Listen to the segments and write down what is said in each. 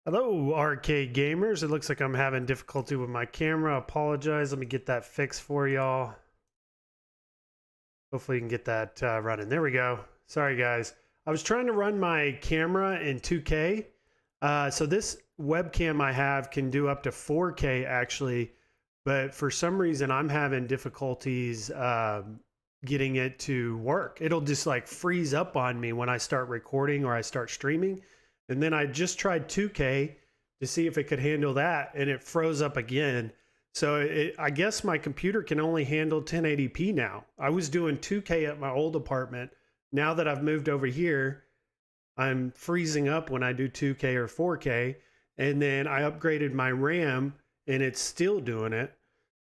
Hello, arcade gamers. It looks like I'm having difficulty with my camera. I apologize. Let me get that fixed for y'all. Hopefully, you can get that running. There we go. Sorry, guys. I was trying to run my camera in 2K. So this webcam I have can do up to 4K actually, but for some reason I'm having difficulties getting it to work. It'll just like freeze up on me when I start recording or I start streaming. And then I just tried 2K to see if it could handle that, and it froze up again. So I guess my computer can only handle 1080p now. I was doing 2K at my old apartment. Now that I've moved over here, I'm freezing up when I do 2K or 4K. And then I upgraded my RAM, and it's still doing it.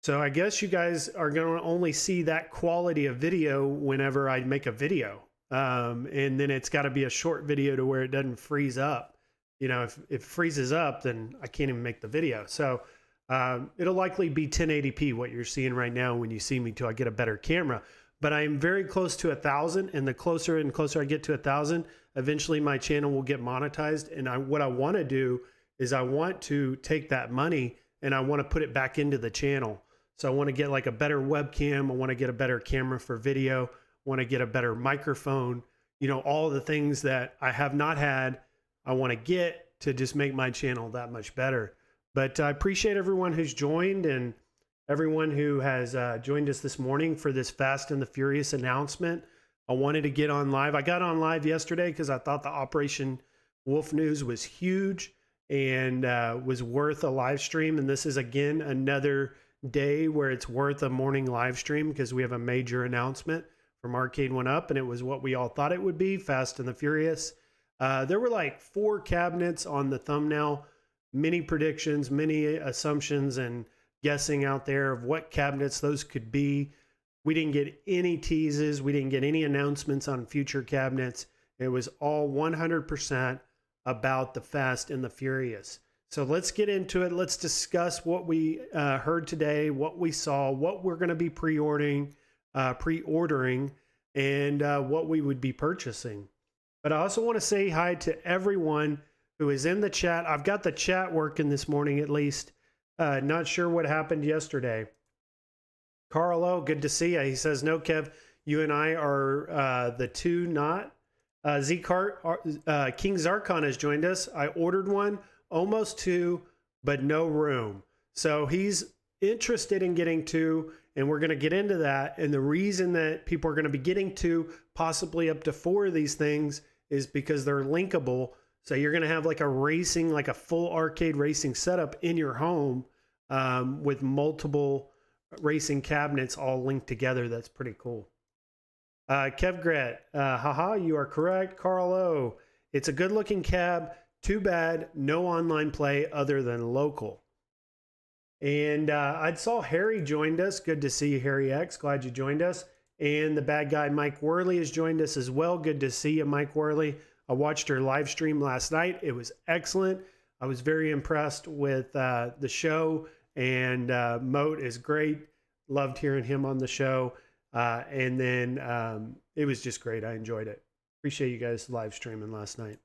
So I guess you guys are going to only see that quality of video whenever I make a video. And then it's got to be a short video to where it doesn't freeze up. You know, if it freezes up, then I can't even make the video. So it'll likely be 1080p, what you're seeing right now when you see me, till I get a better camera. But I am very close to 1,000, and the closer and closer I get to 1,000, eventually my channel will get monetized. And what I want to do is I want to take that money and I want to put it back into the channel. So I want to get like a better webcam. I want to get a better camera for video. Want to get a better microphone, you know, all the things that I have not had, I want to get to just make my channel that much better. But I appreciate everyone who's joined and everyone who has joined us this morning for this Fast and the Furious announcement. I wanted to get on live. I got on live yesterday because I thought the Operation Wolf News was huge and was worth a live stream. And this is, again, another day where it's worth a morning live stream because we have a major announcement from Arcade1Up, and it was what we all thought it would be, Fast and the Furious. There were like 4 cabinets on the thumbnail, many predictions, many assumptions and guessing out there of what cabinets those could be. We didn't get any teases. We didn't get any announcements on future cabinets. It was all 100% about the Fast and the Furious. So let's get into it. Let's discuss what we heard today, what we saw, what we're going to be pre-ordering, and what we would be purchasing. But I also want to say hi to everyone who is in the chat. I've got the chat working this morning, at least. Not sure what happened yesterday. Carlo, good to see you. He says, no, Kev, you and I are the two not. King Zarkon has joined us. I ordered one, almost 2, but no room. So he's interested in getting 2, and we're going to get into that. And the reason that people are going to be getting 2, possibly up to 4 of these things, is because they're linkable. So you're going to have like a racing, like a full arcade racing setup in your home with multiple racing cabinets all linked together. That's pretty cool. Kevgret, haha, you are correct. Carlo, it's a good looking cab. Too bad no online play other than local. And I saw Harry joined us. Good to see you, Harry X. Glad you joined us. And the bad guy, Mike Worley, has joined us as well. Good to see you, Mike Worley. I watched her live stream last night. It was excellent. I was very impressed with the show. And Moat is great. Loved hearing him on the show. And then it was just great. I enjoyed it. Appreciate you guys live streaming last night.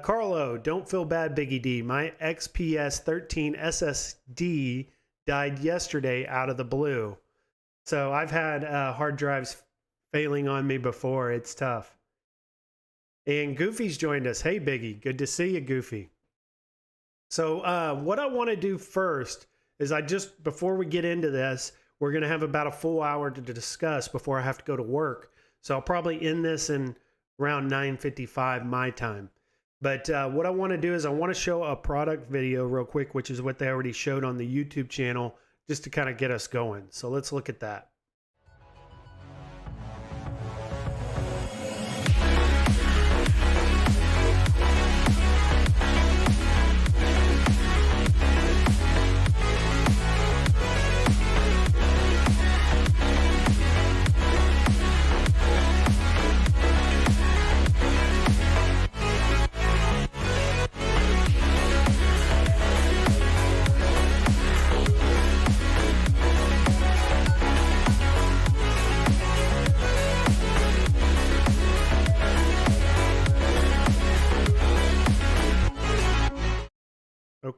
Carlo, don't feel bad, Biggie D. My XPS 13 SSD died yesterday out of the blue. So I've had hard drives failing on me before. It's tough. And Goofy's joined us. Hey, Biggie. Good to see you, Goofy. So what I want to do first is before we get into this, we're going to have about a full hour to discuss before I have to go to work. So I'll probably end this in around 9:55 my time. But what I want to do is I want to show a product video real quick, which is what they already showed on the YouTube channel, just to kind of get us going. So let's look at that.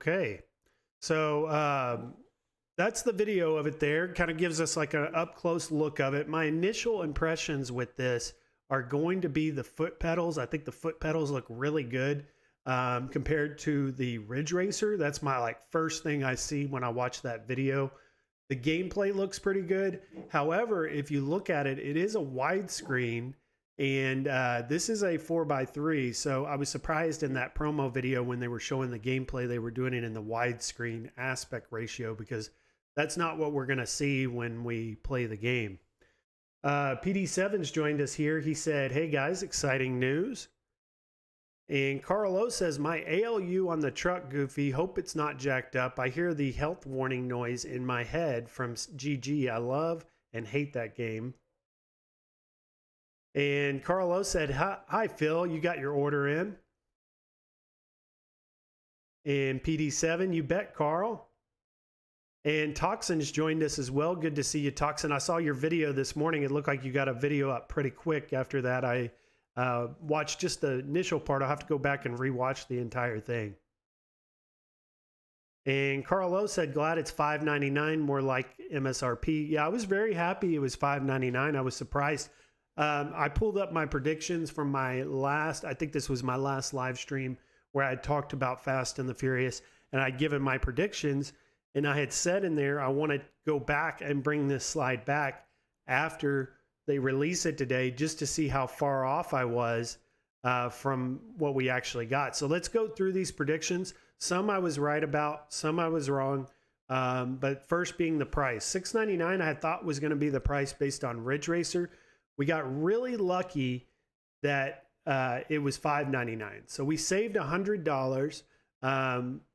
Okay. So that's the video of it there. Kind of gives us like an up close look of it. My initial impressions with this are going to be the foot pedals. I think the foot pedals look really good compared to the Ridge Racer. That's my like first thing I see when I watch that video. The gameplay looks pretty good. However, if you look at it, it is a widescreen, and this is a 4x3. So I was surprised in that promo video when they were showing the gameplay, they were doing it in the widescreen aspect ratio, because that's not what we're going to see when we play the game. PD7's joined us here. He said, "Hey guys, exciting news." And Carl O says, "My ALU on the truck, Goofy. Hope it's not jacked up. I hear the health warning noise in my head from GG. I love and hate that game." And Carl O said, "Hi, Phil. You got your order in?" And PD7, "You bet, Carl." And Toxin's joined us as well. Good to see you, Toxin. I saw your video this morning. It looked like you got a video up pretty quick. After that, I watched just the initial part. I'll have to go back and rewatch the entire thing. And Carlo said, "Glad it's $5.99, more like MSRP." Yeah, I was very happy it was $5.99. I was surprised. I pulled up my predictions from my last, I think this was my last live stream where I talked about Fast and the Furious, and I'd given my predictions. And I had said in there, I want to go back and bring this slide back after they release it today, just to see how far off I was from what we actually got. So let's go through these predictions. Some I was right about, some I was wrong. But first being the price. $6.99 I thought was going to be the price based on Ridge Racer. We got really lucky that it was $5.99. So we saved $100.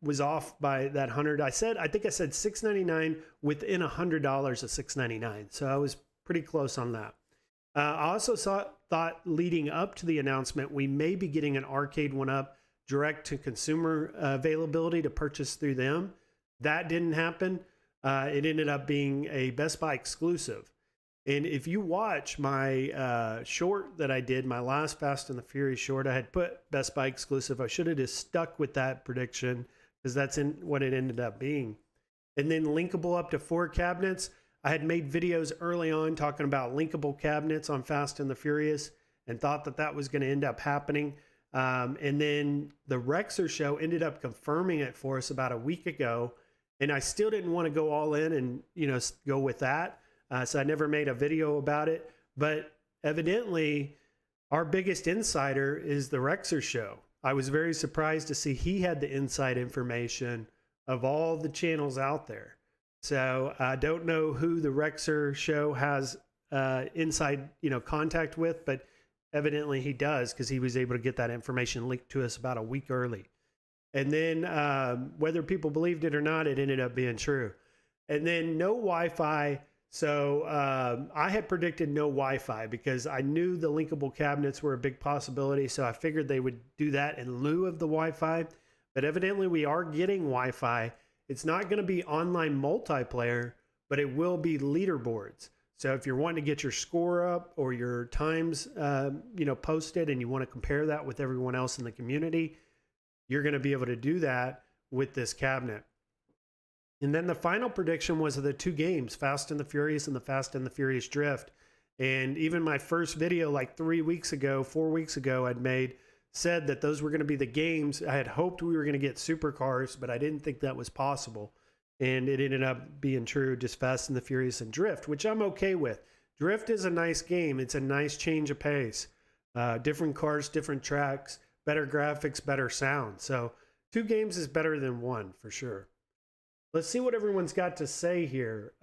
Was off by that 100. I think I said $6.99 within $100 of $6.99. So I was pretty close on that. I also thought leading up to the announcement, we may be getting an Arcade 1-Up direct to consumer availability to purchase through them. That didn't happen. It ended up being a Best Buy exclusive. And if you watch my short that I did, my last Fast and the Furious short, I had put Best Buy exclusive. I should have just stuck with that prediction, because that's what it ended up being. And then linkable up to 4 cabinets. I had made videos early on talking about linkable cabinets on Fast and the Furious and thought that that was going to end up happening. And then the Rexer show ended up confirming it for us about a week ago. And I still didn't want to go all in and, go with that. So I never made a video about it, but evidently our biggest insider is the Rexer show. I was very surprised to see he had the inside information of all the channels out there. So I don't know who the Rexer show has inside, contact with, but evidently he does, because he was able to get that information leaked to us about a week early. And then whether people believed it or not, it ended up being true. And then no Wi-Fi. So I had predicted no Wi-Fi because I knew the linkable cabinets were a big possibility. So I figured they would do that in lieu of the Wi-Fi. But evidently we are getting Wi-Fi. It's not going to be online multiplayer, but it will be leaderboards. So if you're wanting to get your score up or your times, posted, and you want to compare that with everyone else in the community, you're going to be able to do that with this cabinet. And then the final prediction was of the 2 games, Fast and the Furious and the Fast and the Furious Drift. And even my first video, like 4 weeks ago, I'd made, said that those were going to be the games. I had hoped we were going to get supercars, but I didn't think that was possible. And it ended up being true, just Fast and the Furious and Drift, which I'm okay with. Drift is a nice game. It's a nice change of pace. Different cars, different tracks, better graphics, better sound. So 2 games is better than 1 for sure. Let's see what everyone's got to say here.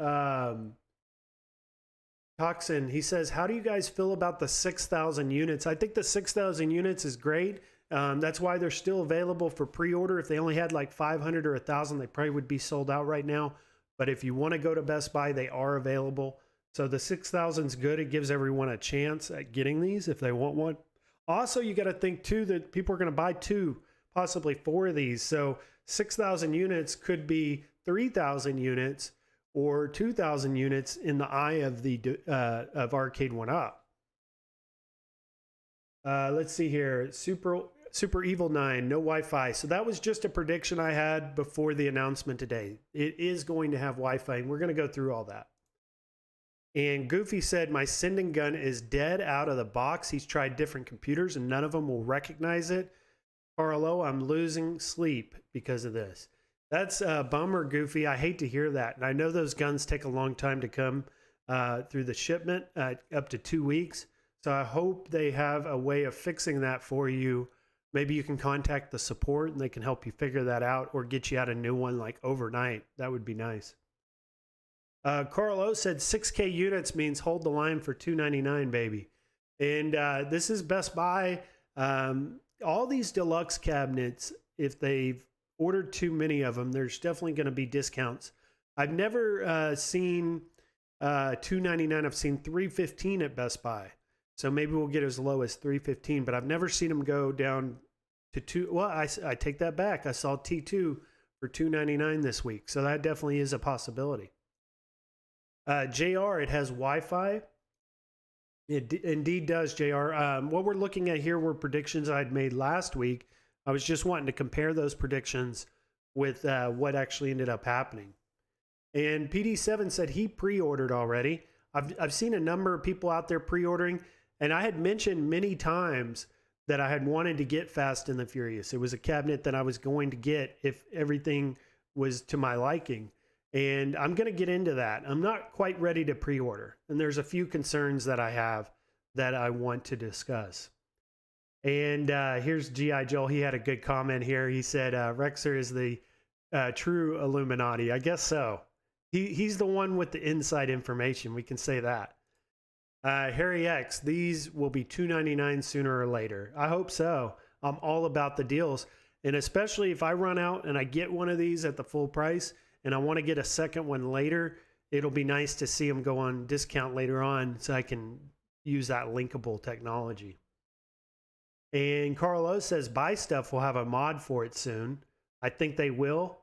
Toxin, he says, "How do you guys feel about the 6,000 units? I think the 6,000 units is great. That's why they're still available for pre-order. If they only had like 500 or 1,000, they probably would be sold out right now. But if you want to go to Best Buy, they are available. So the 6,000 is good. It gives everyone a chance at getting these if they want one. Also, you got to think too that people are going to buy 2, possibly 4 of these. So 6,000 units could be 3,000 units or 2,000 units in the eye of the of Arcade 1-Up. Let's see here. Super Evil 9, no Wi-Fi. So that was just a prediction I had before the announcement today. It is going to have Wi-Fi, and we're going to go through all that. And Goofy said, my sending gun is dead out of the box. He's tried different computers, and none of them will recognize it. Carlo, I'm losing sleep because of this. That's a bummer, Goofy. I hate to hear that. And I know those guns take a long time to come through the shipment, up to 2 weeks. So I hope they have a way of fixing that for you. Maybe you can contact the support and they can help you figure that out or get you out a new one like overnight. That would be nice. Carlo said 6K units means hold the line for $299, baby. And this is Best Buy. All these deluxe cabinets, if they've ordered too many of them, there's definitely going to be discounts. I've never seen $299. I've seen $315 at Best Buy. So maybe we'll get as low as $315, but I've never seen them go down to $2. Well, I take that back. I saw T2 for $299 this week. So that definitely is a possibility. JR, it has Wi-Fi. It indeed does, JR. What we're looking at here were predictions I'd made last week. I was just wanting to compare those predictions with what actually ended up happening. And PD7 said he pre-ordered already. I've seen a number of people out there pre-ordering, and I had mentioned many times that I had wanted to get Fast and the Furious. It was a cabinet that I was going to get if everything was to my liking. And I'm going to get into that. I'm not quite ready to pre-order. And there's a few concerns that I have that I want to discuss. And here's G.I. Joel. He had a good comment here. He said, Rexer is the true Illuminati. I guess so. He's the one with the inside information. We can say that. Harry X, these will be $299 sooner or later. I hope so. I'm all about the deals. And especially if I run out and I get one of these at the full price and I want to get a second one later, it'll be nice to see them go on discount later on so I can use that linkable technology. And Carlo says Buy Stuff will have a mod for it soon. I think they will.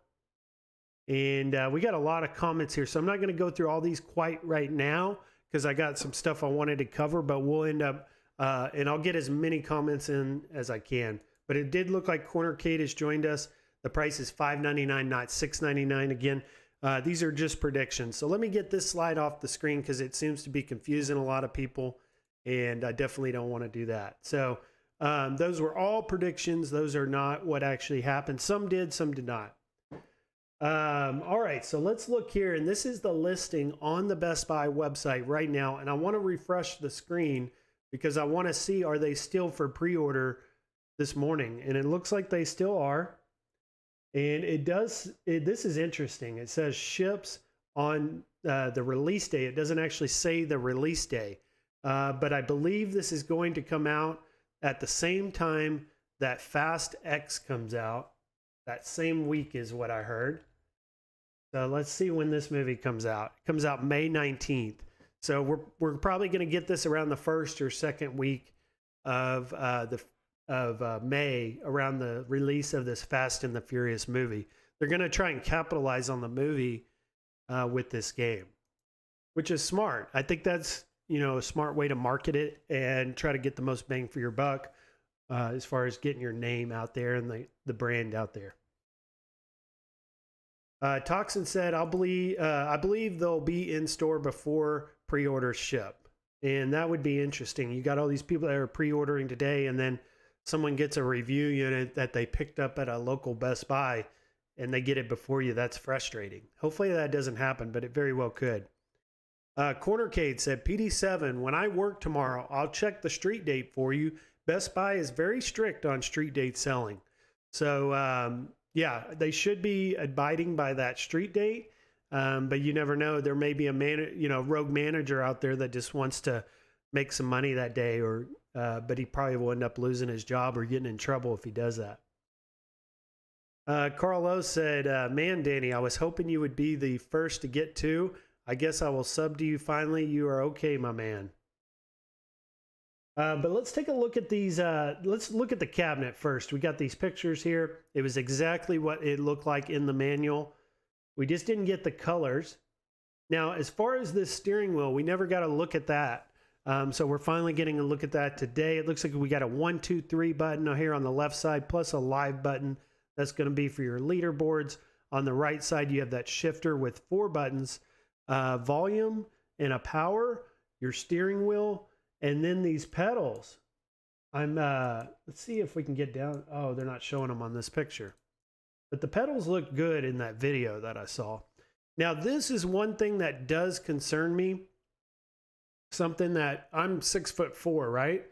And we got a lot of comments here, so I'm not going to go through all these quite right now because I got some stuff I wanted to cover, but we'll end up, and I'll get as many comments in as I can. But it did look like Cornercade has joined us. The price is $5.99, not $6.99. Again, these are just predictions. So let me get this slide off the screen because it seems to be confusing a lot of people, and I definitely don't want to do that. So those were all predictions. Those are not what actually happened. Some did, some did not. All right, so let's look here, and this is the listing on the Best Buy website right now, and I want to refresh the screen because I want to see, are they still for pre-order this morning? And it looks like they still are, and this is interesting. It says ships on the release day. It doesn't actually say the release day, but I believe this is going to come out at the same time that Fast X comes out. That same week is what I heard. So let's see when this movie comes out. It comes out May 19th. So we're probably going to get this around the first or second week of May, around the release of this Fast and the Furious movie. They're going to try and capitalize on the movie with this game, which is smart. I think that's, a smart way to market it and try to get the most bang for your buck as far as getting your name out there and the brand out there. Toxin said, I believe they'll be in store before pre-orders ship. And that would be interesting. You got all these people that are pre-ordering today, and then someone gets a review unit that they picked up at a local Best Buy and they get it before you. That's frustrating. Hopefully that doesn't happen, but it very well could. Cornercade said, PD7, when I work tomorrow, I'll check the street date for you. Best Buy is very strict on street date selling. So, yeah, they should be abiding by that street date. But you never know. There may be a rogue manager out there that just wants to make some money that day, but he probably will end up losing his job or getting in trouble if he does that. Carlo said, man, Danny, I was hoping you would be the first to get to. I guess I will sub to you finally. You are okay, my man. But let's take a look at these. Let's look at the cabinet first. We got these pictures here. It was exactly what it looked like in the manual. We just didn't get the colors. Now, as far as this steering wheel, we never got to look at that. So we're finally getting a look at that today. It looks like we got a 1, 2, 3 button here on the left side, plus a live button. That's going to be for your leaderboards. On the right side, you have that shifter with 4 buttons, volume and a power, your steering wheel, and then these pedals. Let's see if we can get down. Oh, they're not showing them on this picture. But the pedals look good in that video that I saw. Now, this is one thing that does concern me. Something that I'm 6'4", right?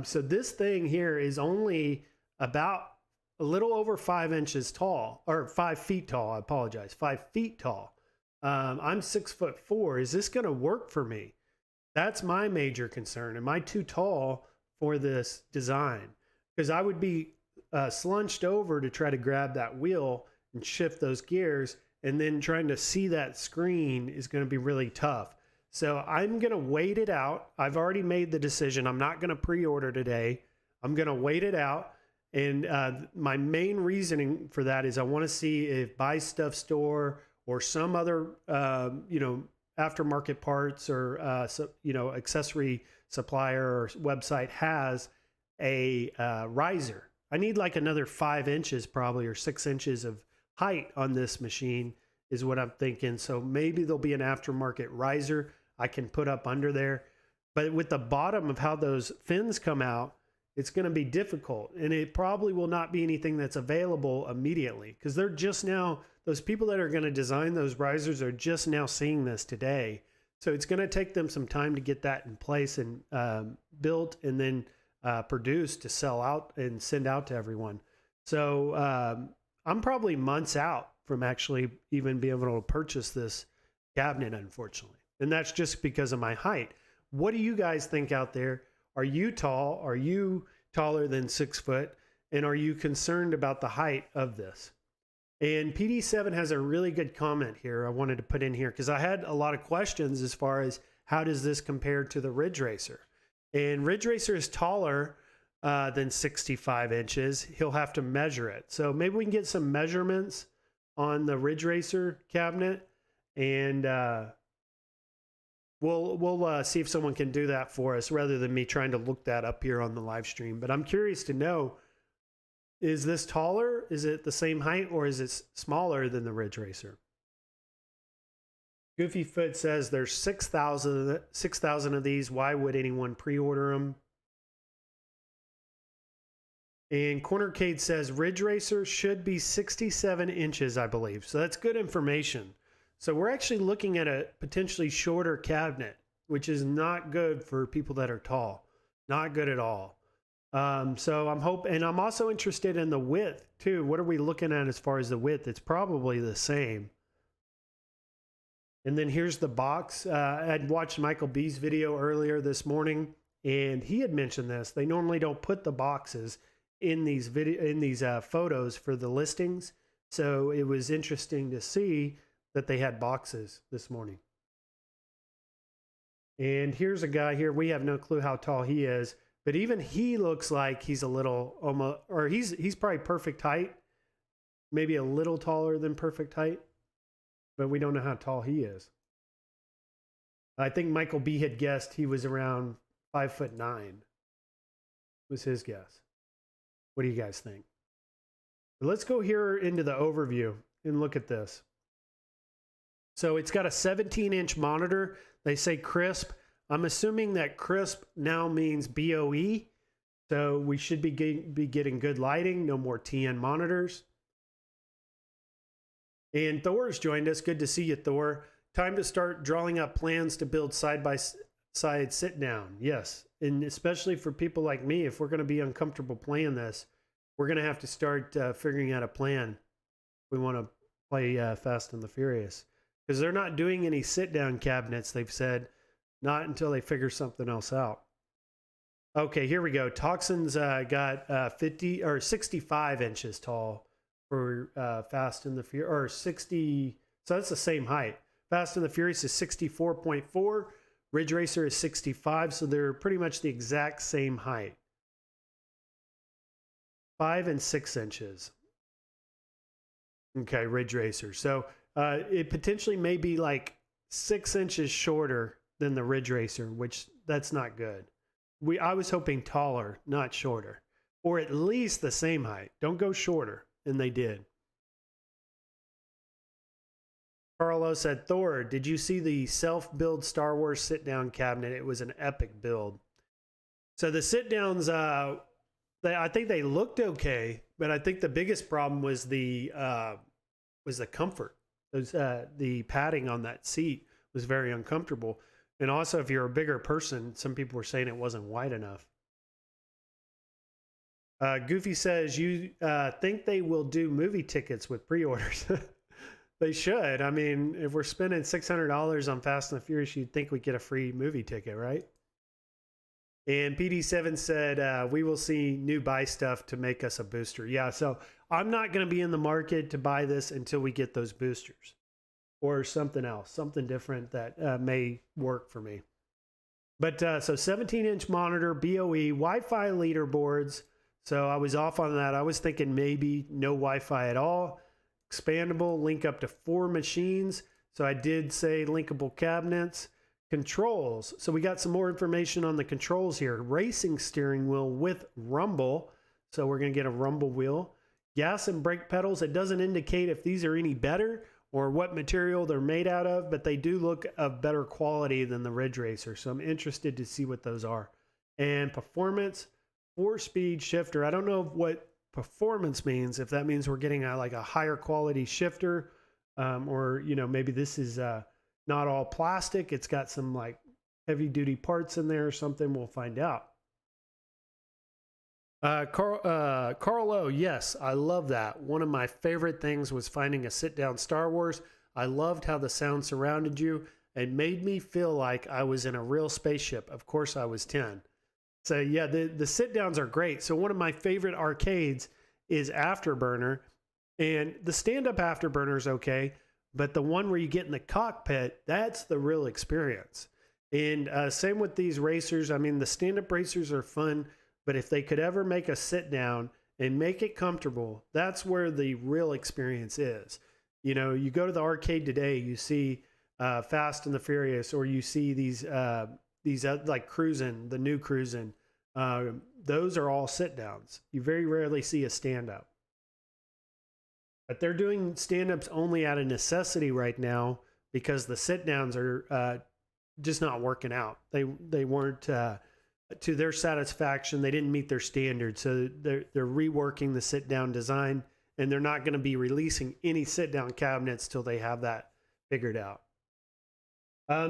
So this thing here is only about a little over 5 inches tall, or 5 feet tall. I apologize, 5 feet tall. I'm 6'4". Is this going to work for me? That's my major concern. Am I too tall for this design? Because I would be slunched over to try to grab that wheel and shift those gears, and then trying to see that screen is going to be really tough. So I'm going to wait it out. I've already made the decision. I'm not going to pre-order today. I'm going to wait it out. And my main reasoning for that is I want to see if Buy Stuff Store or some other, aftermarket parts or, accessory supplier or website has a riser. I need like another 5 inches probably, or 6 inches of height on this machine is what I'm thinking. So maybe there'll be an aftermarket riser I can put up under there. But with the bottom of how those fins come out, it's going to be difficult. And it probably will not be anything that's available immediately, because they're just now, those people that are going to design those risers are just now seeing this today. So it's going to take them some time to get that in place and built, and then produced to sell out and send out to everyone. So I'm probably months out from actually even being able to purchase this cabinet, unfortunately. And that's just because of my height. What do you guys think out there? Are you tall? Are you taller than 6 foot? And are you concerned about the height of this? And PD7 has a really good comment here I wanted to put in here, because I had a lot of questions as far as how does this compare to the Ridge Racer? And Ridge Racer is taller than 65 inches. He'll have to measure it. So maybe we can get some measurements on the Ridge Racer cabinet, and we'll see if someone can do that for us rather than me trying to look that up here on the live stream. But I'm curious to know, is this taller? Is it the same height, or is it smaller than the Ridge Racer? Goofy Foot says there's 6,000 of these. Why would anyone pre-order them? And Cornercade says Ridge Racer should be 67 inches, I believe. So that's good information. So we're actually looking at a potentially shorter cabinet, which is not good for people that are tall. Not good at all. So I'm hoping, and I'm also interested in the width too. What are we looking at as far as the width? It's probably the same. And then here's the box. I'd watched Michael B's video earlier this morning, and he had mentioned this. They normally don't put the boxes in these photos for the listings. So it was interesting to see that they had boxes this morning. And here's a guy here. We have no clue how tall he is, but even he looks like he's a little almost, or he's probably perfect height, maybe a little taller than perfect height, but we don't know how tall he is. I think Michael B had guessed he was around 5'9", was his guess. What do you guys think? But let's go here into the overview and look at this. So it's got a 17-inch monitor. They say crisp. I'm assuming that crisp now means BOE. So we should be getting good lighting, no more TN monitors. And Thor's joined us. Good to see you, Thor. Time to start drawing up plans to build side-by-side sit-down. Yes, and especially for people like me, if we're going to be uncomfortable playing this, we're going to have to start figuring out a plan if we want to play Fast and the Furious. Because they're not doing any sit-down cabinets, they've said, not until they figure something else out. Okay, here we go. Toxin's got 50 or 65 inches tall for Fast and the Furious, or 60. So that's the same height. Fast and the Furious is 64.4. Ridge Racer is 65, so they're pretty much the exact same height. 5 and 6 inches. Okay, Ridge Racer. So it potentially may be like 6 inches shorter than the Ridge Racer, which that's not good. I was hoping taller, not shorter, or at least the same height. Don't go shorter, and they did. Carlo said, Thor, did you see the self-build Star Wars sit-down cabinet? It was an epic build. So the sit-downs, I think they looked okay, but I think the biggest problem was the comfort. The padding on that seat was very uncomfortable. And also, if you're a bigger person, some people were saying it wasn't wide enough. Goofy says, you think they will do movie tickets with pre-orders? They should. I mean, if we're spending $600 on Fast and the Furious, you'd think we'd get a free movie ticket, right? And PD7 said, we will see new buy stuff to make us a booster. Yeah, so I'm not going to be in the market to buy this until we get those boosters or something else, something different that may work for me. But so 17-inch monitor, BOE, Wi-Fi leaderboards. So I was off on that. I was thinking maybe no Wi-Fi at all. Expandable, link up to 4 machines. So I did say linkable cabinets. Controls. So we got some more information on the controls here. Racing steering wheel with rumble. So we're going to get a rumble wheel. Gas and brake pedals. It doesn't indicate if these are any better or what material they're made out of, but they do look of better quality than the Ridge Racer. So I'm interested to see what those are. And performance, 4-speed shifter. I don't know what performance means, if that means we're getting like a higher quality shifter, or, you know, maybe this is not all plastic. It's got some like heavy duty parts in there or something. We'll find out. Carlo, yes, I love that. One of my favorite things was finding a sit-down Star Wars. I loved how the sound surrounded you and made me feel like I was in a real spaceship. Of course, I was 10. So yeah, the sit-downs are great. So one of my favorite arcades is Afterburner, and the stand-up Afterburner is okay, but the one where you get in the cockpit, that's the real experience. And same with these racers. I mean, the stand-up racers are fun, but if they could ever make a sit-down and make it comfortable, that's where the real experience is. You know, you go to the arcade today, you see Fast and the Furious, or you see these like Cruisin', the new Cruisin'. Those are all sit-downs. You very rarely see a stand-up. But they're doing stand-ups only out of necessity right now because the sit-downs are just not working out. They weren't to their satisfaction. They didn't meet their standards, so they're reworking the sit-down design, and they're not going to be releasing any sit-down cabinets till they have that figured out.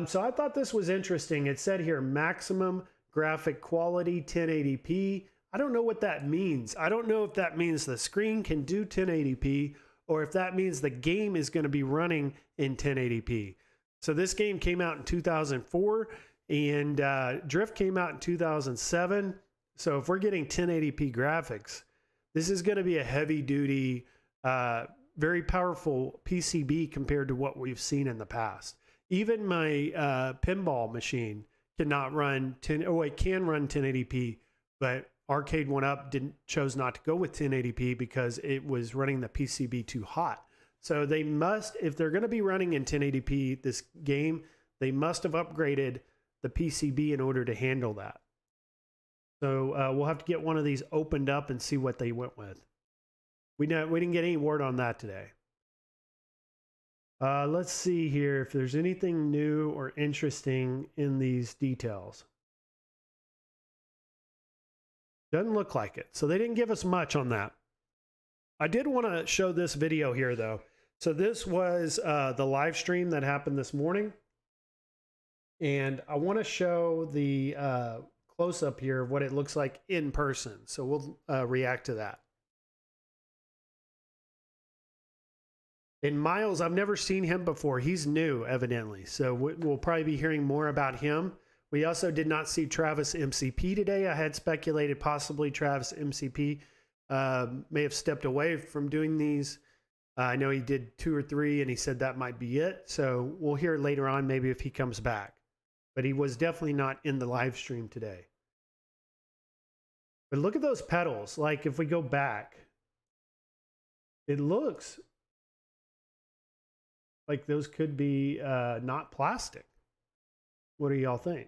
So I thought this was interesting. It said here maximum graphic quality 1080p. I don't know what that means. I don't know if that means the screen can do 1080p or if that means the game is going to be running in 1080p. So this game came out in 2004 and Drift came out in 2007. So if we're getting 1080p graphics, this is going to be a heavy duty, very powerful PCB compared to what we've seen in the past. Even my pinball machine cannot run it can run 1080p, but Arcade 1UP chose not to go with 1080p because it was running the PCB too hot. So they must, if they're going to be running in 1080p this game, they must have upgraded the PCB in order to handle that. So we'll have to get one of these opened up and see what they went with. We didn't get any word on that today. Let's see here if there's anything new or interesting in these details. Doesn't look like it. So they didn't give us much on that. I did want to show this video here though. So this was the live stream that happened this morning. And I want to show the close-up here of what it looks like in person. So we'll react to that. And Miles, I've never seen him before. He's new, evidently. So we'll probably be hearing more about him. We also did not see Travis MCP today. I had speculated possibly Travis MCP may have stepped away from doing these. I know he did 2 or 3, and he said that might be it. So we'll hear later on maybe if he comes back. But he was definitely not in the live stream today. But look at those pedals. Like if we go back, it looks like those could be not plastic. What do y'all think?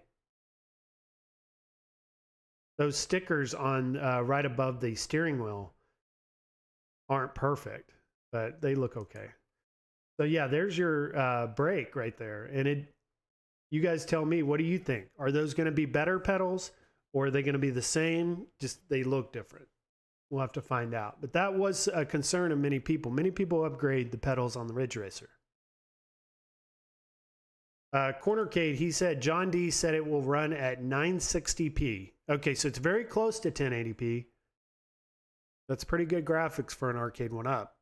Those stickers on right above the steering wheel aren't perfect, but they look okay. So yeah, there's your brake right there. And you guys tell me, what do you think? Are those going to be better pedals, or are they going to be the same? Just they look different. We'll have to find out. But that was a concern of many people. Many people upgrade the pedals on the Ridge Racer. Cornercade, he said, John D said it will run at 960p. Okay, so it's very close to 1080p. That's pretty good graphics for an arcade one-up.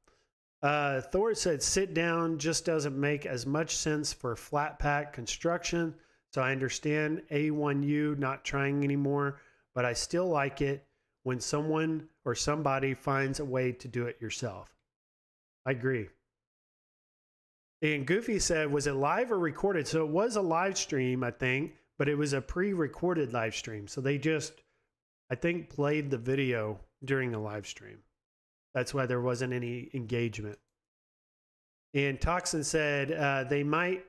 Thor said, sit down just doesn't make as much sense for flat pack construction. So I understand A1U not trying anymore, but I still like it when someone or somebody finds a way to do it yourself. I agree. And Goofy said, was it live or recorded? So it was a live stream, I think, but it was a pre-recorded live stream. So they just, I think, played the video during the live stream. That's why there wasn't any engagement. And Toxin said they might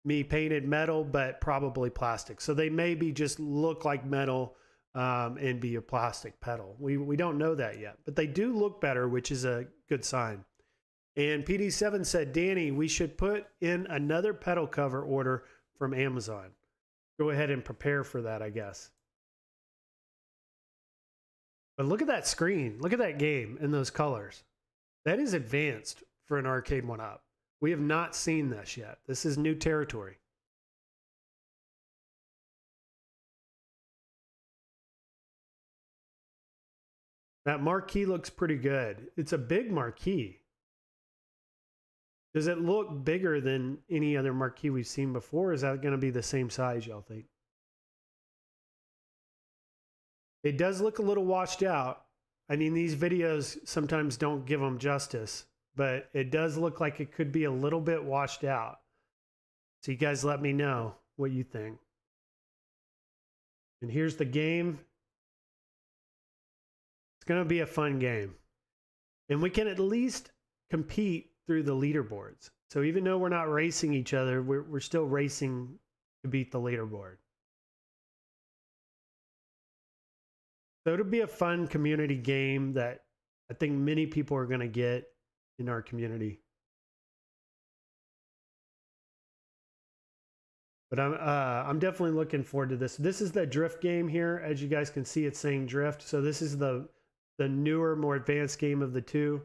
be painted metal, but probably plastic. So they maybe just look like metal and be a plastic pedal. We don't know that yet, but they do look better, which is a good sign. And PD7 said, Danny, we should put in another pedal cover order from Amazon. Go ahead and prepare for that, I guess. But look at that screen. Look at that game in those colors. That is advanced for an arcade one-up. We have not seen this yet. This is new territory. That marquee looks pretty good. It's a big marquee. Does it look bigger than any other marquee we've seen before? Is that going to be the same size, y'all think? It does look a little washed out. I mean, these videos sometimes don't give them justice, but it does look like it could be a little bit washed out. So you guys let me know what you think. And here's the game. It's going to be a fun game. And we can at least compete through the leaderboards. So even though we're not racing each other, we're still racing to beat the leaderboard. So it'll be a fun community game that I think many people are going to get in our community. But I'm definitely looking forward to this. This is the drift game here. As you guys can see, it's saying drift. So this is the newer, more advanced game of the two.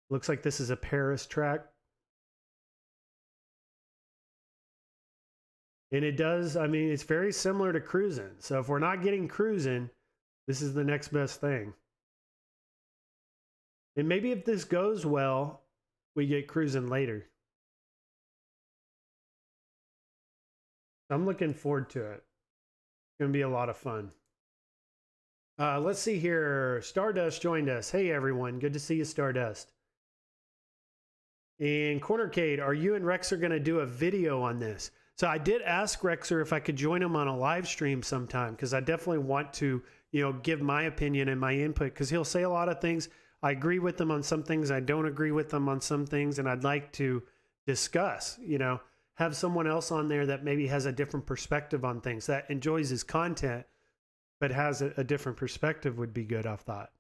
Looks like this is a Paris track. And it does, I mean, it's very similar to cruising. So if we're not getting cruising, this is the next best thing. And maybe if this goes well, we get cruising later. I'm looking forward to it. It's going to be a lot of fun. Let's see here. Stardust joined us. Hey, everyone. Good to see you, Stardust. And Cornercade, are you and Rexer going to do a video on this? So I did ask Rexer if I could join him on a live stream sometime, because I definitely want to, you know, give my opinion and my input, because he'll say a lot of things. I agree with him on some things. I don't agree with him on some things. And I'd like to discuss, you know, have someone else on there that maybe has a different perspective on things, that enjoys his content, but has a different perspective would be good, I've thought.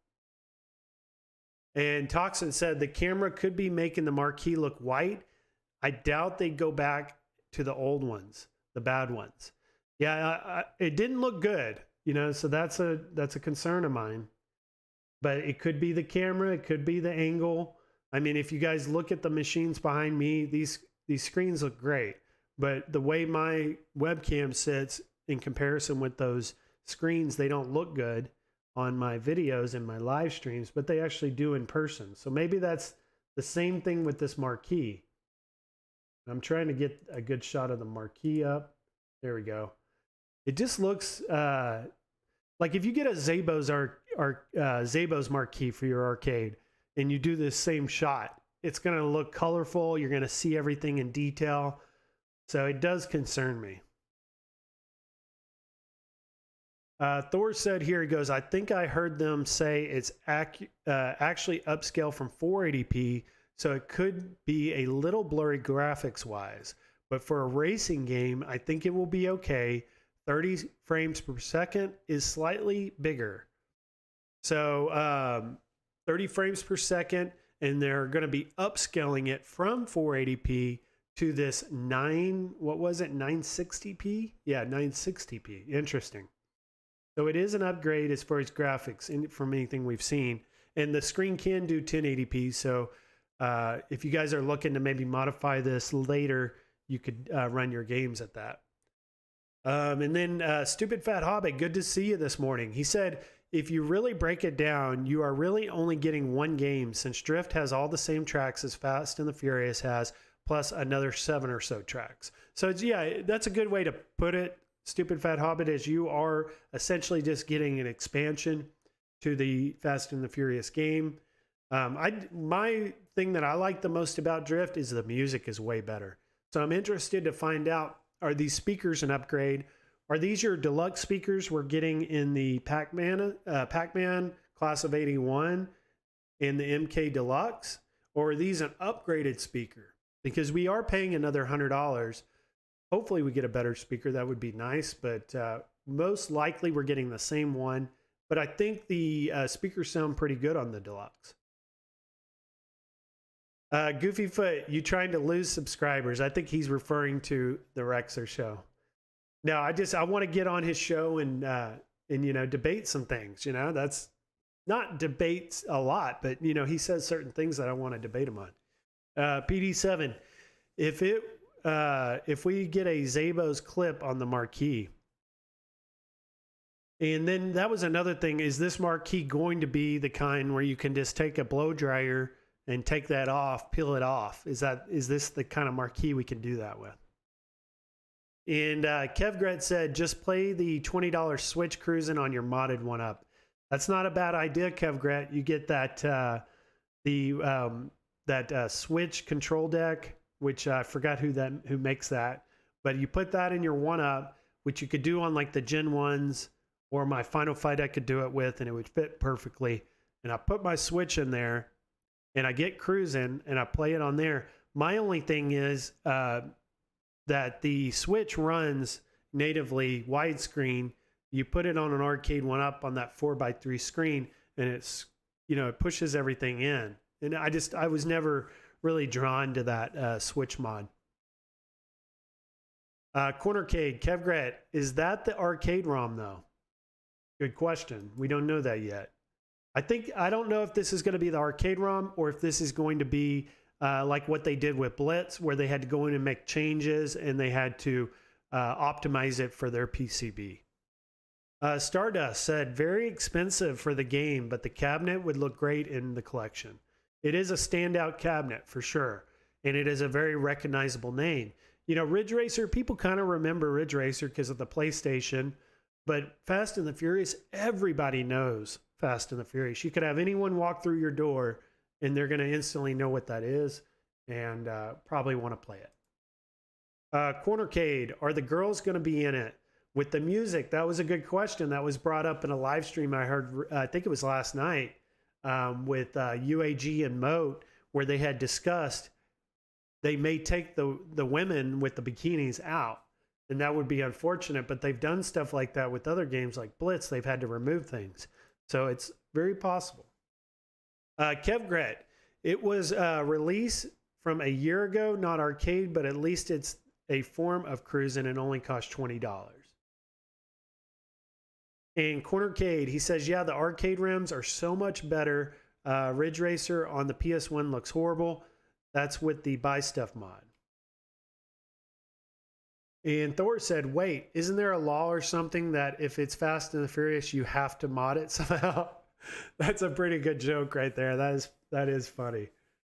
And Toxin said the camera could be making the marquee look white. I doubt they'd go back to the old ones, the bad ones. Yeah, it didn't look good, you know, so that's a concern of mine. But it could be the camera, it could be the angle. I mean, if you guys look at the machines behind me, these screens look great, but the way my webcam sits in comparison with those screens, they don't look good on my videos and my live streams, but they actually do in person. So maybe that's the same thing with this marquee. I'm trying to get a good shot of the marquee up. There we go. It just looks like if you get a Zabos marquee for your arcade and you do this same shot, it's going to look colorful. You're going to see everything in detail. So it does concern me. Thor said here, he goes, I think I heard them say it's actually upscale from 480p, so it could be a little blurry graphics wise, But for a racing game, I think it will be okay. 30 frames per second is slightly bigger. So 30 frames per second, and they're going to be upscaling it from 480p to this 960p? Yeah, 960p. Interesting. So it is an upgrade as far as graphics from anything we've seen. And the screen can do 1080p. So if you guys are looking to maybe modify this later, you could run your games at that. And then Stupid Fat Hobbit, good to see you this morning. He said, if you really break it down, you are really only getting one game since Drift has all the same tracks as Fast and the Furious has, plus another 7 or so tracks. So it's, yeah, that's a good way to put it, Stupid Fat Hobbit, is you are essentially just getting an expansion to the Fast and the Furious game. My thing that I like the most about Drift is the music is way better. So I'm interested to find out, are these speakers an upgrade? Are these your deluxe speakers we're getting in the Pac-Man Class of 81 and the MK Deluxe? Or are these an upgraded speaker? Because we are paying another $100. Hopefully we get a better speaker. That would be nice. But most likely we're getting the same one. But I think the speakers sound pretty good on the Deluxe. Goofy Foot, you trying to lose subscribers? I think he's referring to the Rexer show. No, I want to get on his show and you know, debate some things. You know, that's not debates a lot, but you know, he says certain things that I want to debate him on. PD7, if we get a Zabos clip on the marquee, and then that was another thing, is this marquee going to be the kind where you can just take a blow dryer and take that off, peel it off? Is this the kind of marquee we can do that with? And Kevgret said, just play the $20 Switch Cruising on your modded 1-Up. That's not a bad idea, Kevgret. You get that Switch control deck, which I forgot who makes that, but you put that in your 1-Up, which you could do on like the Gen 1s or my Final Fight I could do it with, and it would fit perfectly. And I put my Switch in there, and I get Cruising, and I play it on there. My only thing is that the Switch runs natively widescreen. You put it on an arcade 1-Up on that 4x3 screen, and it's, you know, it pushes everything in. And I was never really drawn to that Switch mod. Cornercade, Kevgret, is that the arcade ROM though? Good question. We don't know that yet. I don't know if this is going to be the arcade ROM or if this is going to be like what they did with Blitz, where they had to go in and make changes and they had to optimize it for their PCB. Stardust said, very expensive for the game, but the cabinet would look great in the collection. It is a standout cabinet for sure, and it is a very recognizable name. You know, Ridge Racer, people kind of remember Ridge Racer because of the PlayStation, but Fast and the Furious, everybody knows Fast and the Furious. You could have anyone walk through your door and they're going to instantly know what that is and probably want to play it. Cornercade, are the girls going to be in it? With the music, that was a good question. That was brought up in a live stream I heard, I think it was last night, with UAG and Moat, where they had discussed they may take the women with the bikinis out. And that would be unfortunate, but they've done stuff like that with other games like Blitz. They've had to remove things. So it's very possible. Kevgret, it was released from a year ago, not arcade, but at least it's a form of cruising and only cost $20. And Cornercade, he says, yeah, the arcade rims are so much better. Ridge Racer on the PS1 looks horrible. That's with the Buy Stuff mod. And Thor said, wait, isn't there a law or something that if it's Fast and the Furious, you have to mod it somehow? That's a pretty good joke right there. That is funny.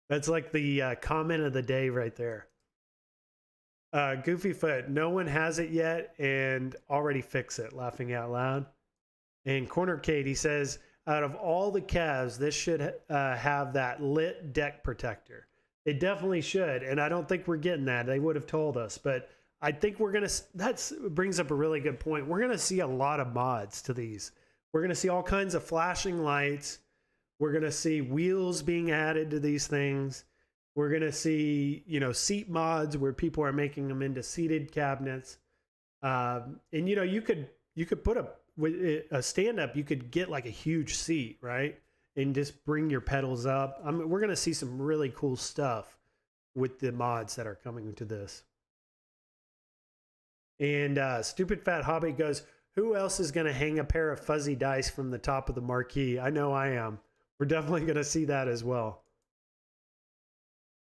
That's like the comment of the day right there. Goofy Foot, no one has it yet and already fix it, laughing out loud. And Cornercade, he says, out of all the Cavs, this should have that lit deck protector. It definitely should, and I don't think we're getting that. They would have told us, but I think we're going to, that brings up a really good point. We're going to see a lot of mods to these. We're going to see all kinds of flashing lights. We're going to see wheels being added to these things. We're going to see, you know, seat mods where people are making them into seated cabinets. And you know, you could put a stand up, you could get like a huge seat, right? And just bring your pedals up. We're going to see some really cool stuff with the mods that are coming to this. And Stupid Fat Hobbit goes, who else is going to hang a pair of fuzzy dice from the top of the marquee? I know I am. We're definitely going to see that as well.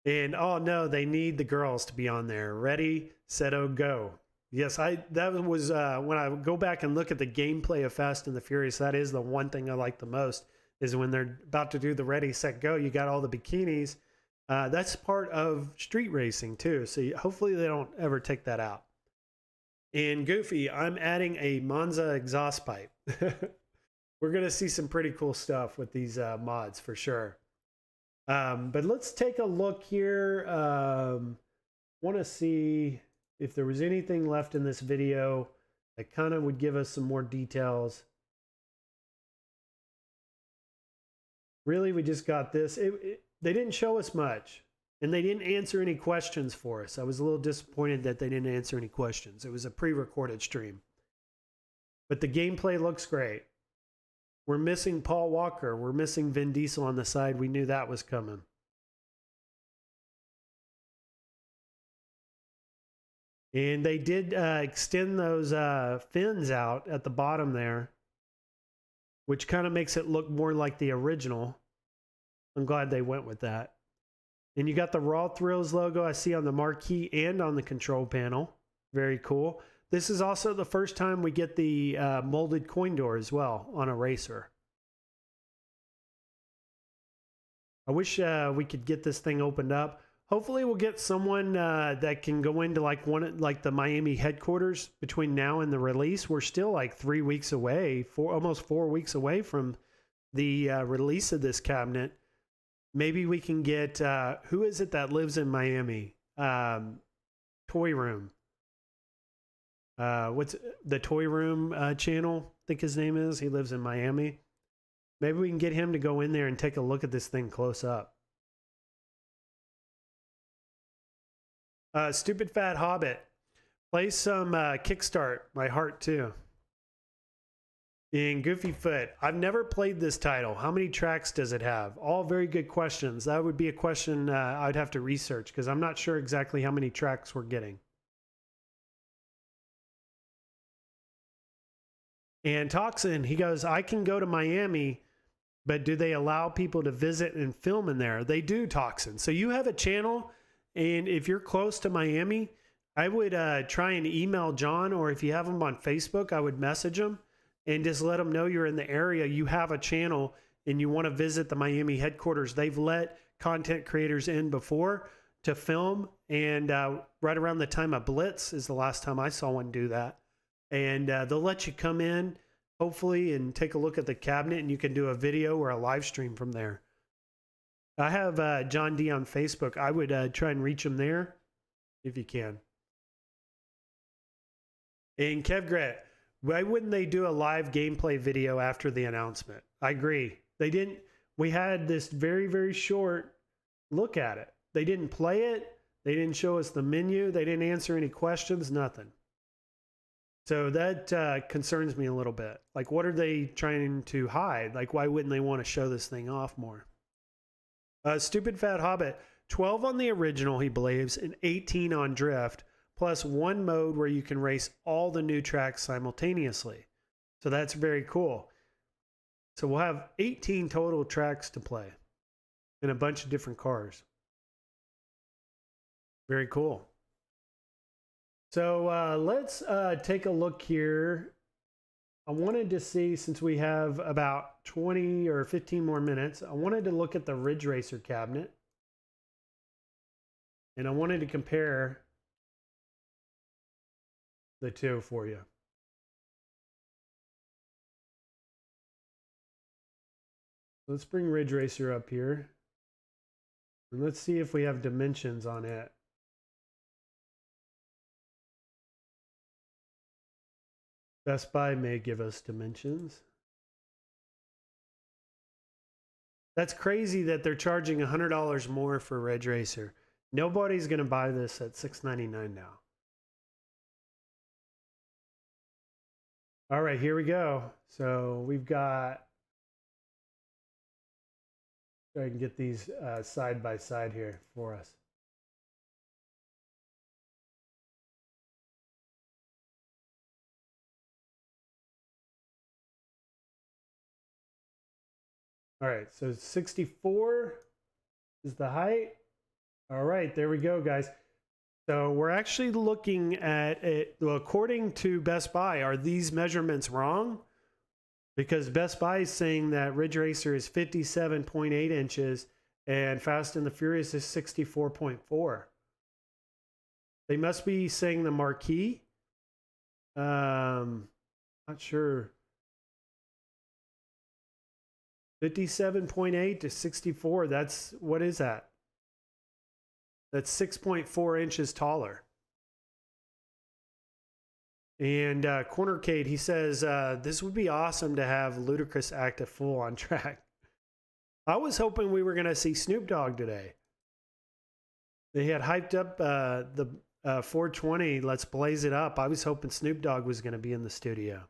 And oh no, they need the girls to be on there. Ready, set, go. Yes, that was when I go back and look at the gameplay of Fast and the Furious, that is the one thing I like the most, is when they're about to do the ready, set, go, you got all the bikinis. That's part of street racing too. So hopefully they don't ever take that out. And Goofy, I'm adding a Monza exhaust pipe. We're going to see some pretty cool stuff with these mods for sure. But let's take a look here. Want to see if there was anything left in this video that kind of would give us some more details. Really, we just got this. They didn't show us much, and they didn't answer any questions for us. I was a little disappointed that they didn't answer any questions. It was a pre-recorded stream. But the gameplay looks great. We're missing Paul Walker. We're missing Vin Diesel on the side. We knew that was coming. And they did extend those fins out at the bottom there, which kind of makes it look more like the original. I'm glad they went with that. And you got the Raw Thrills logo I see on the marquee and on the control panel. Very cool. This is also the first time we get the molded coin door as well on a racer. I wish we could get this thing opened up. Hopefully we'll get someone that can go into like the Miami headquarters between now and the release. We're still like 3 weeks away, almost 4 weeks away from the release of this cabinet. Maybe we can get, who is it that lives in Miami? Toy Room. What's the Toy Room channel? I think his name is. He lives in Miami. Maybe we can get him to go in there and take a look at this thing close up. Stupid Fat Hobbit. Play some Kickstart My Heart too. And Goofy Foot. I've never played this title. How many tracks does it have? All very good questions. That would be a question I'd have to research because I'm not sure exactly how many tracks we're getting. And Toxin, he goes, I can go to Miami, but do they allow people to visit and film in there? They do, Toxin. So you have a channel, and if you're close to Miami, I would try and email John, or if you have him on Facebook, I would message him and just let him know you're in the area. You have a channel and you want to visit the Miami headquarters. They've let content creators in before to film, and right around the time of Blitz is the last time I saw one do that. And they'll let you come in, hopefully, and take a look at the cabinet, and you can do a video or a live stream from there. I have John D on Facebook. I would try and reach him there if you can. And Kevgret, why wouldn't they do a live gameplay video after the announcement? I agree. They didn't. We had this very, very short look at it. They didn't play it. They didn't show us the menu. They didn't answer any questions, nothing. So that concerns me a little bit. Like, what are they trying to hide? Like, why wouldn't they want to show this thing off more? Stupid Fat Hobbit, 12 on the original, he believes, and 18 on Drift, plus one mode where you can race all the new tracks simultaneously. So that's very cool. So we'll have 18 total tracks to play in a bunch of different cars. Very cool. So let's take a look here. I wanted to see, since we have about 20 or 15 more minutes, I wanted to look at the Ridge Racer cabinet. And I wanted to compare the two for you. Let's bring Ridge Racer up here. And let's see if we have dimensions on it. Best Buy may give us dimensions. That's crazy that they're charging $100 more for Ridge Racer. Nobody's going to buy this at $699 now. All right, here we go. So we've got, so I can get these side by side here for us. All right, so 64 is the height. All right, there we go, guys. So we're actually looking at it. Well, according to Best Buy, are these measurements wrong? Because Best Buy is saying that Ridge Racer is 57.8 inches and Fast and the Furious is 64.4. They must be saying the marquee. Not sure. 57.8 to 64. That's, what is that? That's 6.4 inches taller. And Cornercade, he says, this would be awesome to have Ludacris act a fool on track. I was hoping we were going to see Snoop Dogg today. They had hyped up the 420, Let's Blaze It Up. I was hoping Snoop Dogg was going to be in the studio.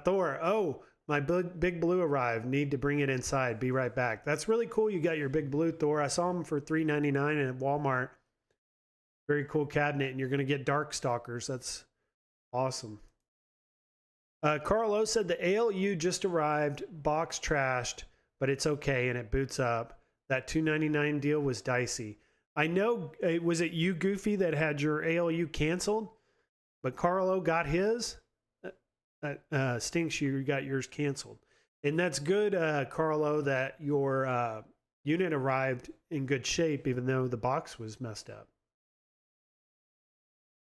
Thor, oh, my big blue arrived. Need to bring it inside. Be right back. That's really cool. You got your big blue Thor. I saw them for $3.99 at Walmart. Very cool cabinet, and you're going to get Darkstalkers. That's awesome. Carlo said the ALU just arrived, box trashed, but it's okay, and it boots up. That $2.99 deal was dicey. I know, was it you, Goofy, that had your ALU canceled? But Carlo got his? Stinks you got yours canceled. And that's good, Carlo, that your unit arrived in good shape, even though the box was messed up.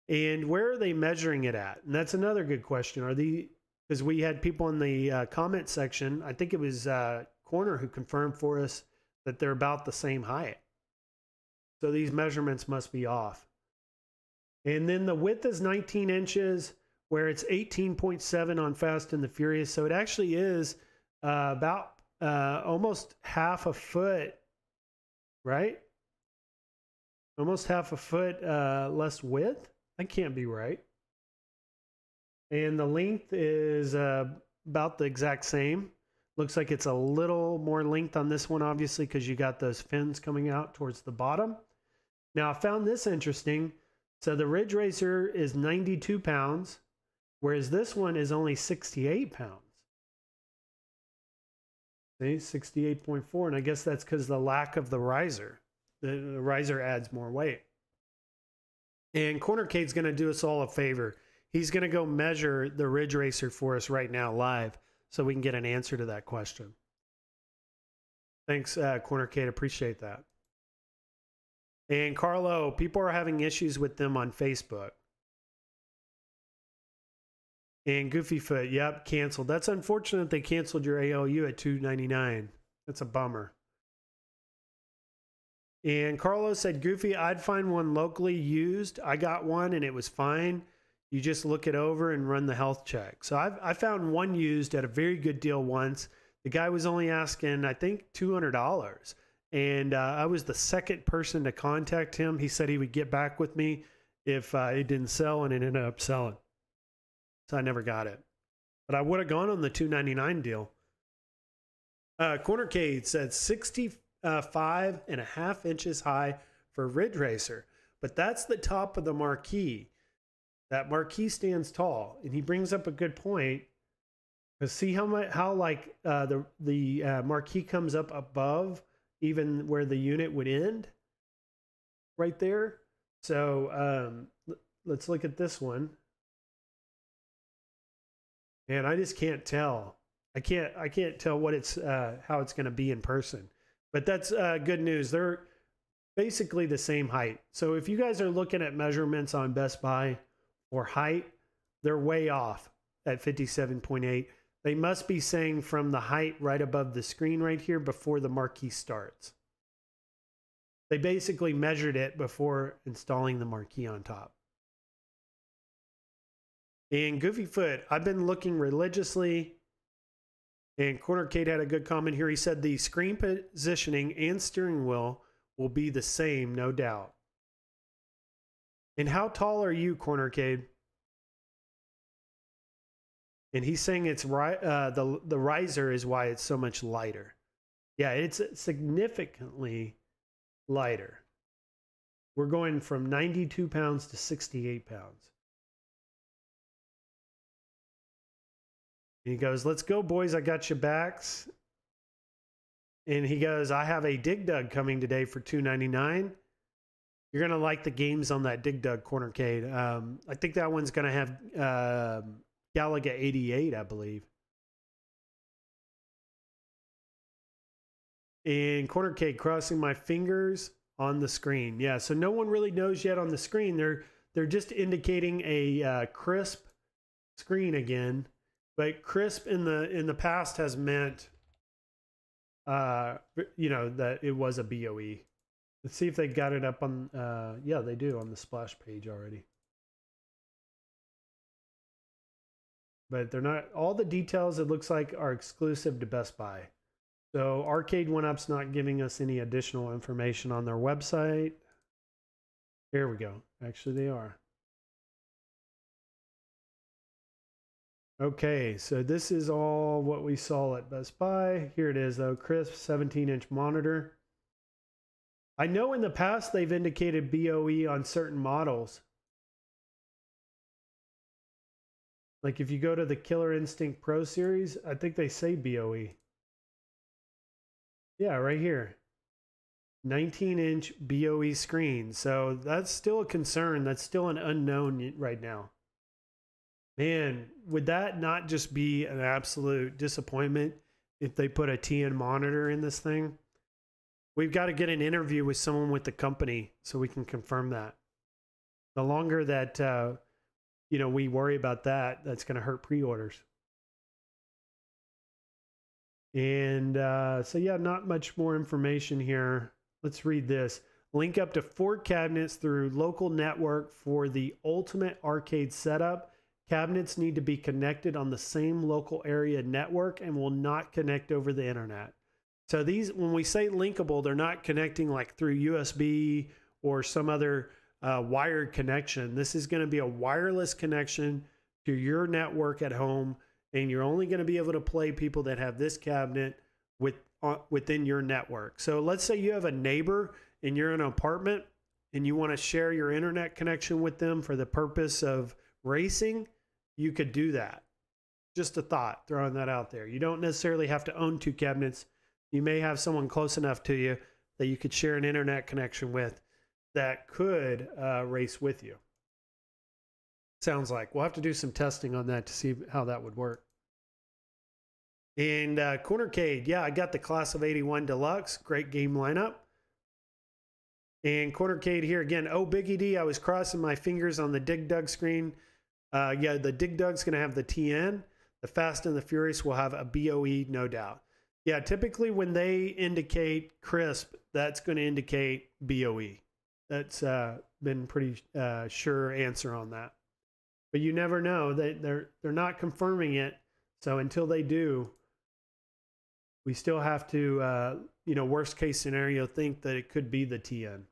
And where are they measuring it at? And that's another good question. Are they, because we had people in the comment section, I think it was Corner who confirmed for us that they're about the same height. So these measurements must be off. And then the width is 19 inches, where it's 18.7 on Fast and the Furious. So it actually is about almost half a foot, right? Almost half a foot less width. That can't be right. And the length is about the exact same. Looks like it's a little more length on this one, obviously, because you got those fins coming out towards the bottom. Now, I found this interesting. So the Ridge Racer is 92 pounds, whereas this one is only 68 pounds. See, 68.4. And I guess that's because the lack of the riser. The riser adds more weight. And Cornercade's going to do us all a favor. He's going to go measure the Ridge Racer for us right now live so we can get an answer to that question. Thanks, Cornercade. Appreciate that. And Carlo, people are having issues with them on Facebook. And Goofyfoot, yep, canceled. That's unfortunate they canceled your ALU at $2.99. That's a bummer. And Carlos said, Goofy, I'd find one locally used. I got one and it was fine. You just look it over and run the health check. So I found one used at a very good deal once. The guy was only asking, I think, $200. And I was the second person to contact him. He said he would get back with me if it didn't sell, and it ended up selling. So I never got it. But I would have gone on the $2.99 deal. Cornercade said 65.5 inches high for Ridge Racer. But that's the top of the marquee. That marquee stands tall. And he brings up a good point. Because see how the marquee comes up above even where the unit would end? Right there. So let's look at this one. And I just can't tell. I can't tell what it's how it's going to be in person. But that's good news. They're basically the same height. So if you guys are looking at measurements on Best Buy for height, they're way off at 57.8. They must be saying from the height right above the screen right here before the marquee starts. They basically measured it before installing the marquee on top. And Goofyfoot, I've been looking religiously And Cornercade had a good comment here. He said the screen positioning and steering wheel will be the same, no doubt. And how tall are you, Cornercade? And he's saying it's right. The riser is why it's so much lighter. Yeah, it's significantly lighter. We're going from 92 pounds to 68 pounds. And he goes, let's go, boys. I got your backs. And he goes, I have a Dig Dug coming today for $2.99. You're going to like the games on that Dig Dug, Cornercade. I think that one's going to have Galaga 88, I believe. And Cornercade, crossing my fingers on the screen. Yeah, so no one really knows yet on the screen. They're just indicating a crisp screen again. But crisp in the past has meant, that it was a BOE. Let's see if they got it up on, yeah, they do on the splash page already. But they're not, all the details it looks like are exclusive to Best Buy. So Arcade1Up's not giving us any additional information on their website. Here we go. Actually, they are. Okay, so this is all what we saw at Best Buy. Here it is, though. Crisp 17-inch monitor. I know in the past they've indicated BOE on certain models. Like if you go to the Killer Instinct Pro Series, I think they say BOE. Yeah, right here. 19-inch BOE screen. So that's still a concern. That's still an unknown right now. Man, would that not just be an absolute disappointment if they put a TN monitor in this thing? We've got to get an interview with someone with the company so we can confirm that. The longer that we worry about that, that's going to hurt pre-orders. And so yeah, not much more information here. Let's read this. Link up to 4 cabinets through local network for the ultimate arcade setup. Cabinets need to be connected on the same local area network and will not connect over the internet. So these, when we say linkable, they're not connecting like through USB or some other wired connection. This is going to be a wireless connection to your network at home, and you're only going to be able to play people that have this cabinet within your network. So let's say you have a neighbor and you're in an apartment and you want to share your internet connection with them for the purpose of racing. You could do that. Just a thought, throwing that out there. You don't necessarily have to own 2 cabinets. You may have someone close enough to you that you could share an internet connection with that could race with you. Sounds like. We'll have to do some testing on that to see how that would work. And Cornercade, yeah, I got the Class of 81 Deluxe. Great game lineup. And Cornercade here again. Oh, Biggie D, I was crossing my fingers on the Dig Dug screen. Yeah, the Dig Dug's going to have the TN. The Fast and the Furious will have a BOE, no doubt. Yeah, typically when they indicate crisp, that's going to indicate BOE. That's been pretty sure answer on that. But you never know. They're not confirming it. So until they do, we still have to, worst case scenario, think that it could be the TN.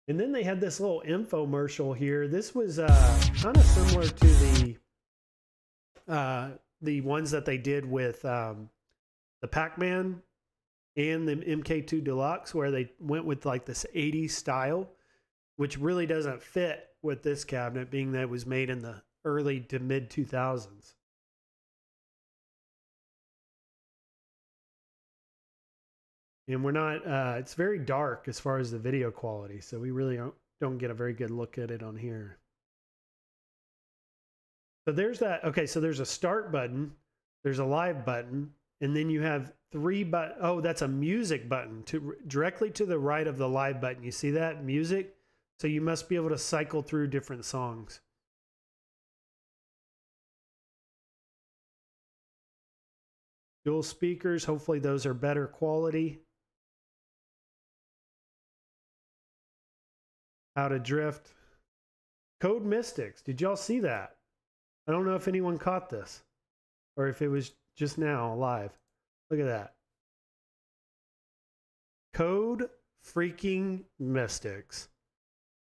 And then they had this little infomercial here. This was kind of similar to the ones that they did with the Pac-Man and the MK2 Deluxe, where they went with like this 80s style, which really doesn't fit with this cabinet, being that it was made in the early to mid 2000s. And we're not, it's very dark as far as the video quality, so we really don't get a very good look at it on here. So there's that. Okay, so there's a start button, there's a live button, and then you have 3 buttons. Oh, that's a music button directly to the right of the live button. You see that? Music. So you must be able to cycle through different songs. Dual speakers. Hopefully those are better quality. How to drift. Code Mystics. Did y'all see that? I don't know if anyone caught this or if it was just now live. Look at that. Code freaking Mystics.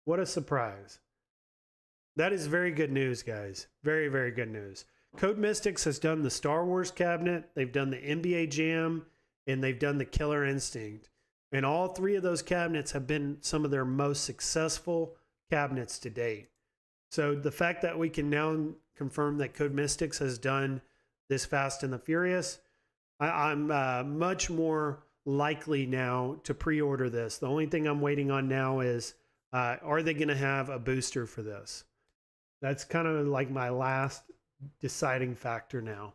What a surprise. That is very good news, guys. Very, very good news. Code Mystics has done the Star Wars cabinet, they've done the NBA Jam, and they've done the Killer Instinct. And all three of those cabinets have been some of their most successful cabinets to date. So the fact that we can now confirm that Code Mystics has done this Fast and the Furious, I'm much more likely now to pre-order this. The only thing I'm waiting on now is, are they going to have a booster for this? That's kind of like my last deciding factor now,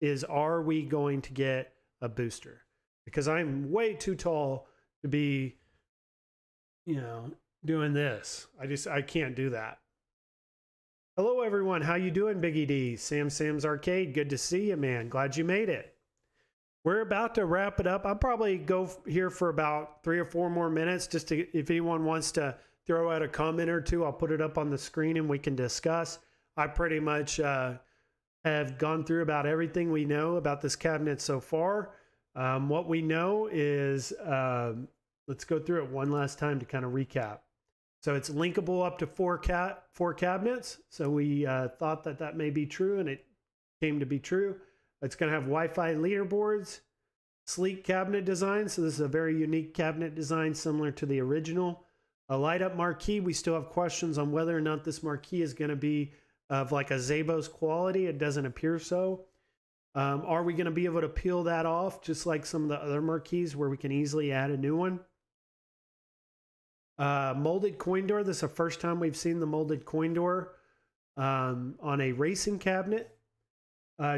is are we going to get a booster? Because I'm way too tall to be, you know, doing this. I can't do that. Hello everyone, how you doing, Biggie D? Sam's Arcade, good to see you, man. Glad you made it. We're about to wrap it up. I'll probably go here for about 3 or 4 more minutes, just to, if anyone wants to throw out a comment or two, I'll put it up on the screen and we can discuss. I pretty much have gone through about everything we know about this cabinet so far. What we know is, let's go through it one last time to kind of recap. So it's linkable up to 4 cabinets. So we thought that that may be true, and it came to be true. It's going to have Wi-Fi leaderboards, sleek cabinet design. So this is a very unique cabinet design, similar to the original. A light-up marquee. We still have questions on whether or not this marquee is going to be of like a Zabos quality. It doesn't appear so. Are we going to be able to peel that off, just like some of the other marquees where we can easily add a new one? Molded coin door. This is the first time we've seen the molded coin door on a racing cabinet.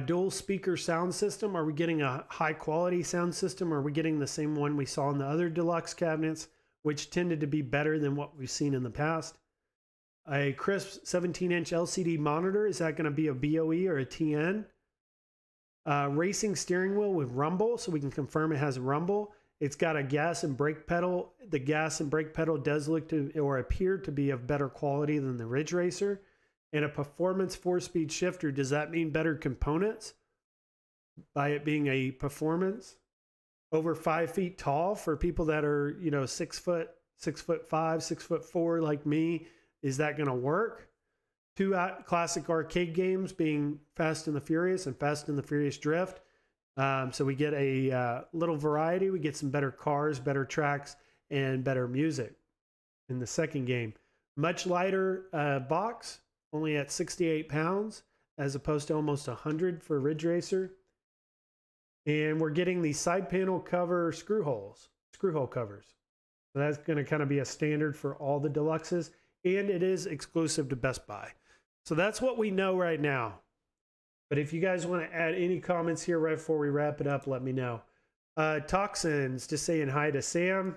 Dual speaker sound system. Are we getting a high quality sound system? Or are we getting the same one we saw in the other deluxe cabinets, which tended to be better than what we've seen in the past? A crisp 17-inch LCD monitor. Is that going to be a BOE or a TN? Racing steering wheel with rumble, so we can confirm it has rumble. It's got a gas and brake pedal. The gas and brake pedal does look to, or appear to be, of better quality than the Ridge Racer. And a performance 4-speed shifter. Does that mean better components by it being a performance? Over 5 feet tall for people that are, you know, 6'5", 6'4" like me. Is that going to work? 2 classic arcade games, being Fast and the Furious and Fast and the Furious Drift. So we get a little variety. We get some better cars, better tracks, and better music in the second game. Much lighter box, only at 68 pounds, as opposed to almost 100 for Ridge Racer. And we're getting the side panel cover screw hole covers. So that's going to kind of be a standard for all the deluxes, and it is exclusive to Best Buy. So that's what we know right now. But if you guys want to add any comments here right before we wrap it up, let me know. Toxins, just saying hi to Sam.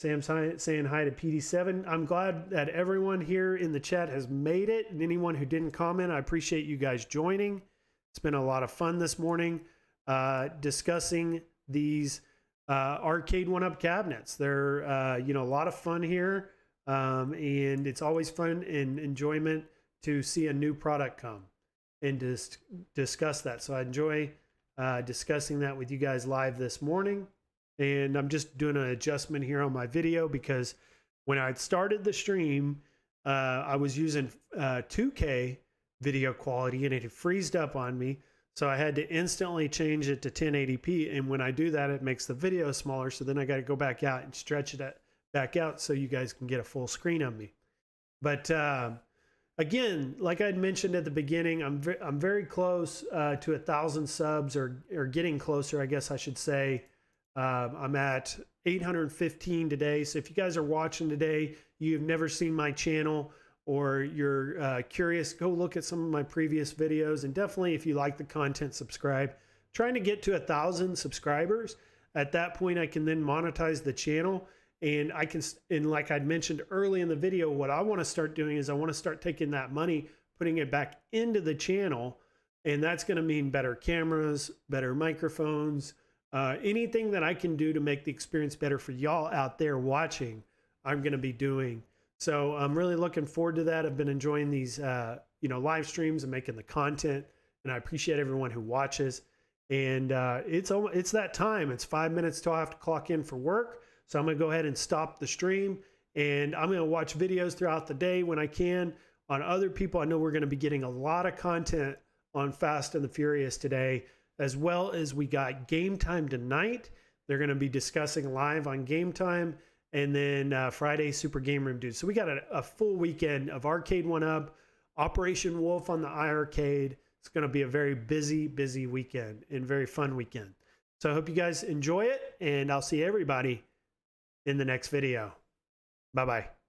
Sam's saying hi to PD7. I'm glad that everyone here in the chat has made it. And anyone who didn't comment, I appreciate you guys joining. It's been a lot of fun this morning discussing these arcade one-up cabinets. They're, you know, a lot of fun here. And it's always fun and enjoyment to see a new product come and discuss that. So I enjoy discussing that with you guys live this morning. And I'm just doing an adjustment here on my video because when I started the stream, I was using 2K video quality and it had freezed up on me. So I had to instantly change it to 1080p. And when I do that, it makes the video smaller. So then I got to go back out and stretch it back out so you guys can get a full screen of me. But again, like I had mentioned at the beginning, I'm very close to 1,000 subs, or getting closer, I guess I should say. I'm at 815 today. So if you guys are watching today, you've never seen my channel, or you're curious, go look at some of my previous videos. And definitely, if you like the content, subscribe. Trying to get to 1,000 subscribers. At that point, I can then monetize the channel. And I can, and like I'd mentioned early in the video, what I want to start doing is I want to start taking that money, putting it back into the channel. And that's going to mean better cameras, better microphones, anything that I can do to make the experience better for y'all out there watching, I'm going to be doing. So I'm really looking forward to that. I've been enjoying these, you know, live streams and making the content, and I appreciate everyone who watches. And it's that time. It's 5 minutes till I have to clock in for work. So I'm going to go ahead and stop the stream, and I'm going to watch videos throughout the day when I can on other people. I know we're going to be getting a lot of content on Fast and the Furious today, as well as we got Game Time tonight. They're going to be discussing live on Game Time, and then Friday Super Game Room Dudes. So we got a full weekend of Arcade 1-Up, Operation Wolf on the iArcade. It's going to be a very busy weekend and very fun weekend. So I hope you guys enjoy it, and I'll see everybody in the next video. Bye-bye.